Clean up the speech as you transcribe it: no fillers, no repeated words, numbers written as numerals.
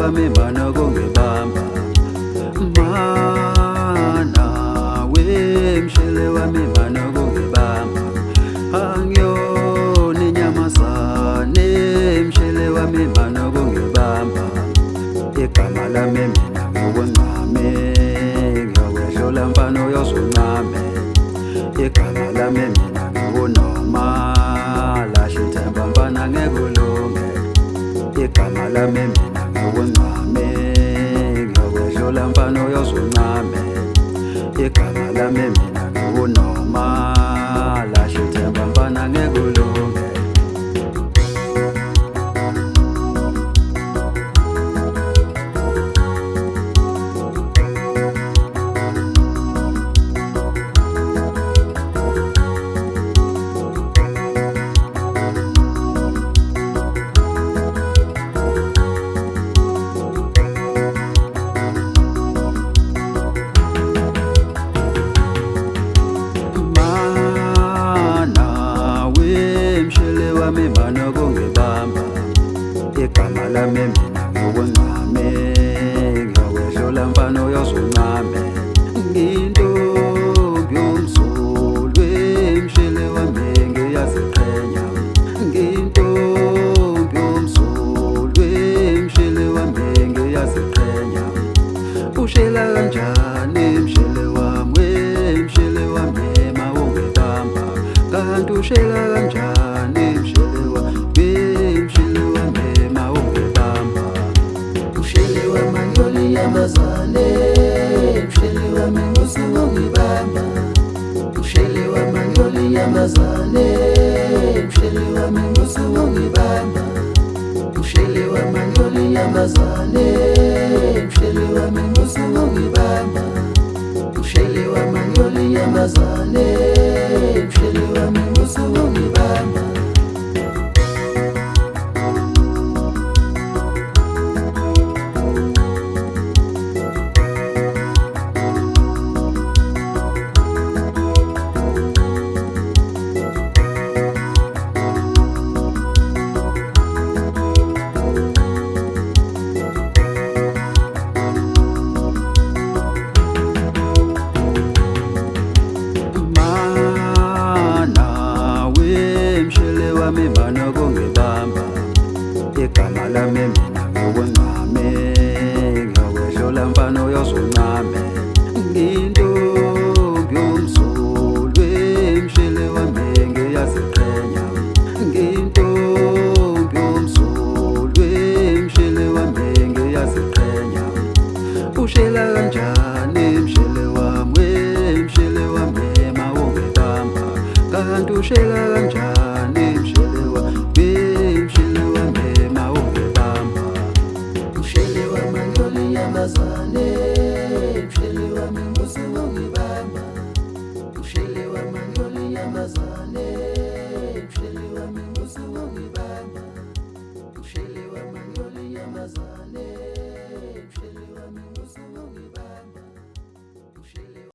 wami mana kungibamba mana we mshele wami mana kungibamba angiyoni inyamazane mshele wami mana kungibamba igama lami mina ngiwengqame ngiyawehlola mfana uyozuncame igama lami mina ngiwunoma lasho ithemba mfana ngekulunge igama lami mina ngiwengqame ngiyawehlola mfana uyozuncame igama lami mina ngiwunoma lasho ithemba mfana ngekulunge wami mana kungibamba igama lami mina ngiwengqame ngiyawehlola mfana uyozuncame ngiyintombi yomsulwe mshele wami ngiyaziqhenya ngiyintombi yomsulwe mshele wami ngiyaziqhenya ushela kanjani mshele wami mshele wami mawungibamba kanti ushela kanjani mshele wami mawungibamba mshele wami angiyoliyamazane mshele wami ngusungongibamba mshele wami angiyoliyamazane mshele wami ngusungongibamba mshele wami angiyoliyamazane mshele wami ngusungongibamba mshele wami angiyoliyamazane mshele wami ngusungongibamba wami mana kungibamba igama lami mina ngiwengqame ngiyawehlola mfana uyozuncame ngiyintombi yomsulwe mshele wami ngiyaziqhenya ngiyintombi yomsulwe mshele wami ngiyaziqhenya ushela kanjani mshele wami mawungibamba kanti ushela kanjani mshele wami mawungibamba mshele wami angiyoliyamazane